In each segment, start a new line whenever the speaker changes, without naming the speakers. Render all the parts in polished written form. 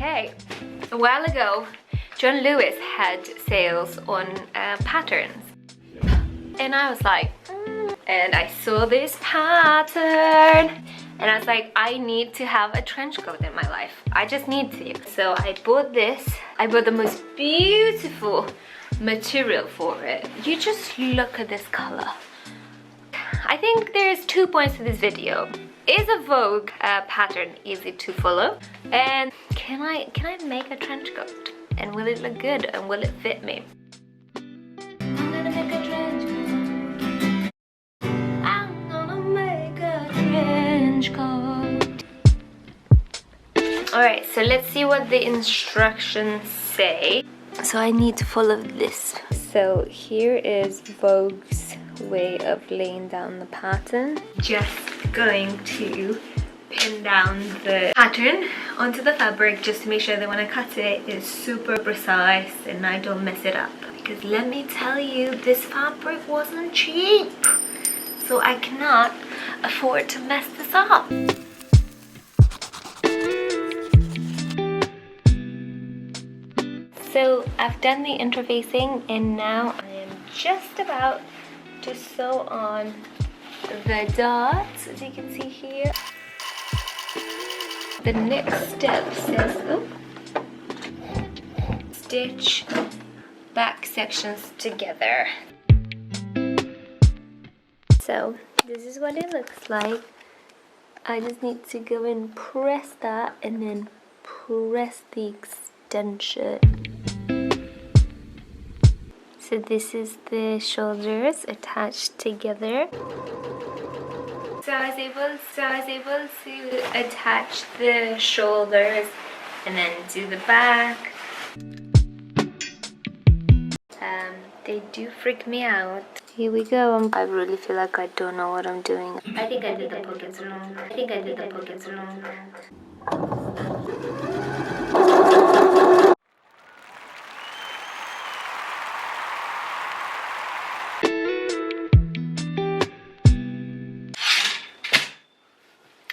Okay, a while ago, John Lewis had sales on patterns. And I was like, and I saw this pattern. And I was like, I need to have a trench coat in my life. I just need to. So I bought this. I bought the most beautiful material for it. You just look at this color. I think there's 2 points to this video. Is a Vogue pattern easy to follow? And can I make a trench coat? And will it look good? And will it fit me? I'm gonna make a trench coat. I'm gonna make a trench coat. Alright, so let's see what the instructions say. So I need to follow this. So here is Vogue's way of laying down the pattern. Just going to pin down the pattern onto the fabric just to make sure that when I cut it is super precise and I don't mess it up. Because let me tell you, this fabric wasn't cheap. So I cannot afford to mess this up. So I've done the interfacing and now I am just about to sew on the dots, as you can see here. The next step says, stitch back sections together. So this is what it looks like. I just need to go and press that and then press the extension. So this is the shoulders attached together. So I was able to attach the shoulders and then do the back. They do freak me out. Here we go. I really feel like I don't know what I'm doing. I think I did the pockets wrong. I think I did the pockets wrong.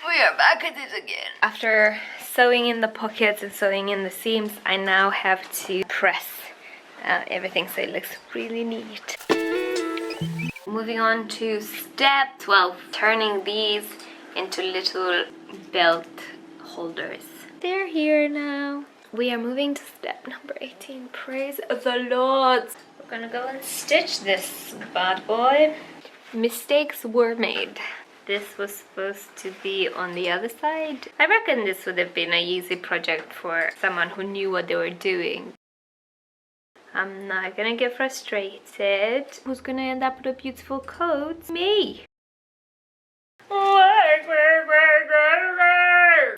We are back at it again. After sewing in the pockets and sewing in the seams, I now have to press everything so it looks really neat. Moving on to step 12, turning these into little belt holders. They're here now. We are moving to step number 18. Praise the Lord. We're gonna go and stitch this bad boy. Mistakes were made. This was supposed to be on the other side. I reckon this would have been an easy project for someone who knew what they were doing. I'm not gonna get frustrated. Who's gonna end up with a beautiful coat? Me!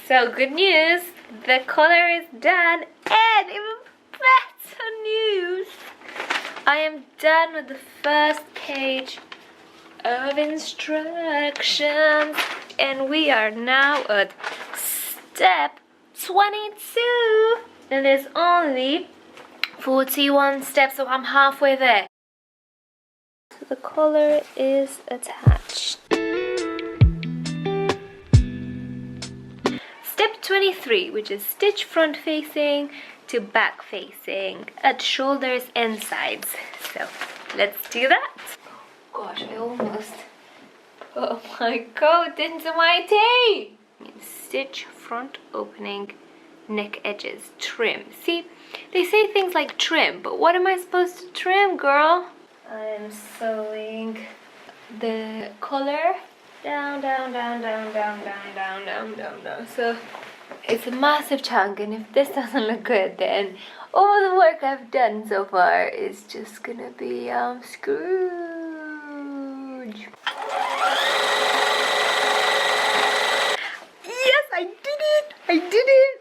So good news, the collar is done, and even better news, I am done with the first page of instructions, and we are now at step 22, and there's only 41 steps, so I'm halfway there. So the collar is attached. Step 23, which is stitch front facing to back facing at shoulders and sides. So let's do that. Gosh, I almost put my coat into my tea. Stitch front opening, neck edges, trim. See, they say things like trim, but what am I supposed to trim, girl? I'm sewing the collar down, down, down, down, down, down, down, down, down, down. So it's a massive chunk, and if this doesn't look good, then all the work I've done so far is just gonna be screwed. Yes, I did it! I did it!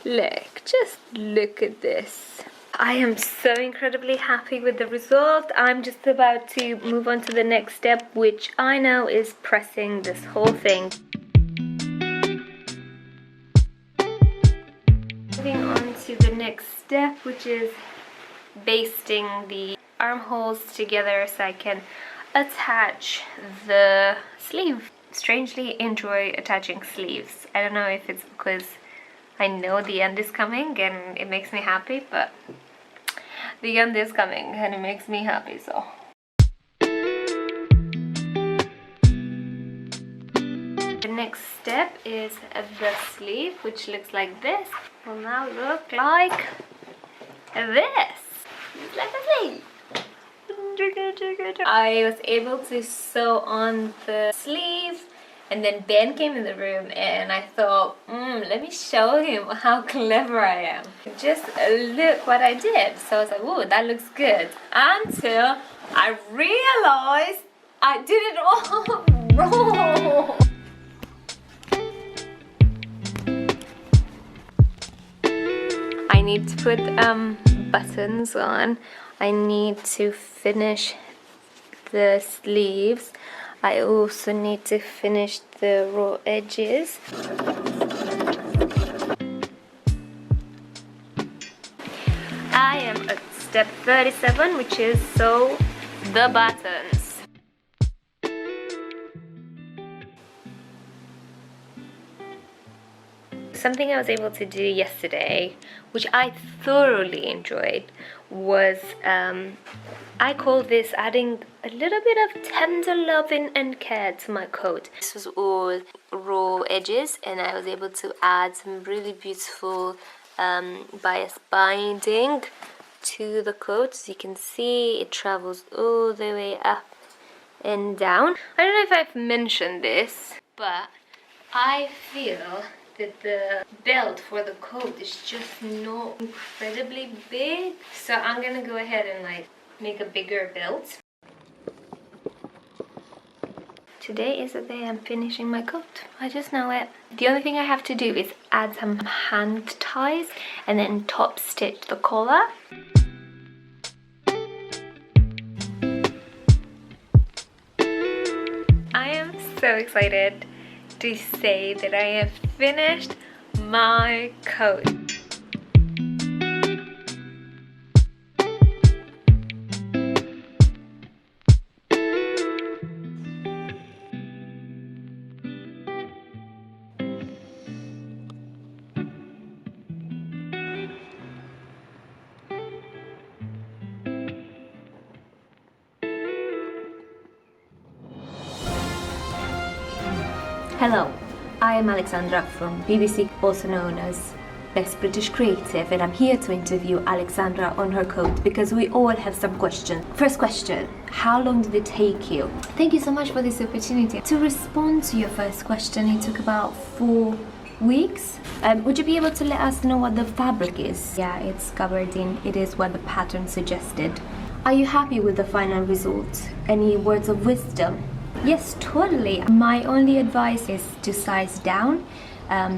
Look, just look at this. I am so incredibly happy with the result. I'm just about to move on to the next step, which I know is pressing this whole thing. Moving on to the next step, which is basting the armholes together so I can attach the sleeve. Strangely enjoy attaching sleeves. I don't know if it's because I know the end is coming and it makes me happy, but the end is coming and it makes me happy, so. The next step is the sleeve, which looks like this. Will now look like this. It's like a sleeve. I was able to sew on the sleeve, and then Ben came in the room and I thought, let me show him how clever I am. Just look what I did. So I was like, whoa, that looks good. Until I realized I did it all wrong. I need to put buttons on. I need to finish the sleeves. I also need to finish the raw edges. I am at step 37, which is sew the buttons. Something I was able to do yesterday, which I thoroughly enjoyed, was I call this adding a little bit of tender loving and care to my coat. This was all raw edges, and I was able to add some really beautiful bias binding to the coat. As you can see, it travels all the way up and down. I don't know if I've mentioned this, but I feel that the belt for the coat is just not incredibly big, so I'm gonna go ahead and like make a bigger belt. Today is the day I'm finishing my coat. I just know it. The only thing I have to do is add some hand ties and then top stitch the collar. I am so excited to say that I have finished my coat. Hello, I am Alexandra from BBC, also known as Best British Creative, and I'm here to interview Alexandra on her coat because we all have some questions. First question, how long did it take you? Thank you so much for this opportunity. To respond to your first question, it took about 4 weeks. Would you be able to let us know what the fabric is? Yeah, it's gabardine. It is what the pattern suggested. Are you happy with the final result? Any words of wisdom? Yes, totally. My only advice is to size down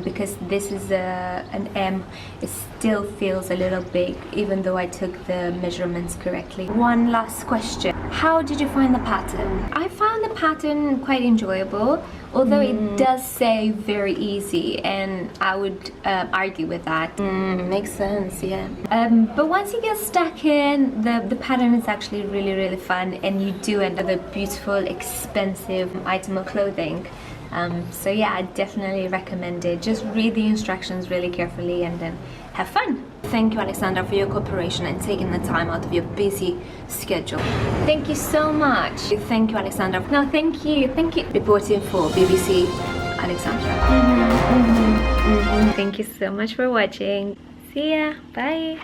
because this is an M. It still feels a little big even though I took the measurements correctly. One last question. How did you find the pattern? I found the pattern quite enjoyable, although it does say very easy, and I would argue with that. Makes sense, yeah. But once you get stuck in, the pattern is actually really fun, and you do end up with a beautiful, expensive item of clothing. So yeah, I definitely recommend it. Just read the instructions really carefully and then have fun. Thank you, Alexandra, for your cooperation and taking the time out of your busy schedule. Thank you so much. Thank you, Alexandra. No, thank you. Reporting for BBC, Alexandra. Thank you so much for watching. See ya. Bye.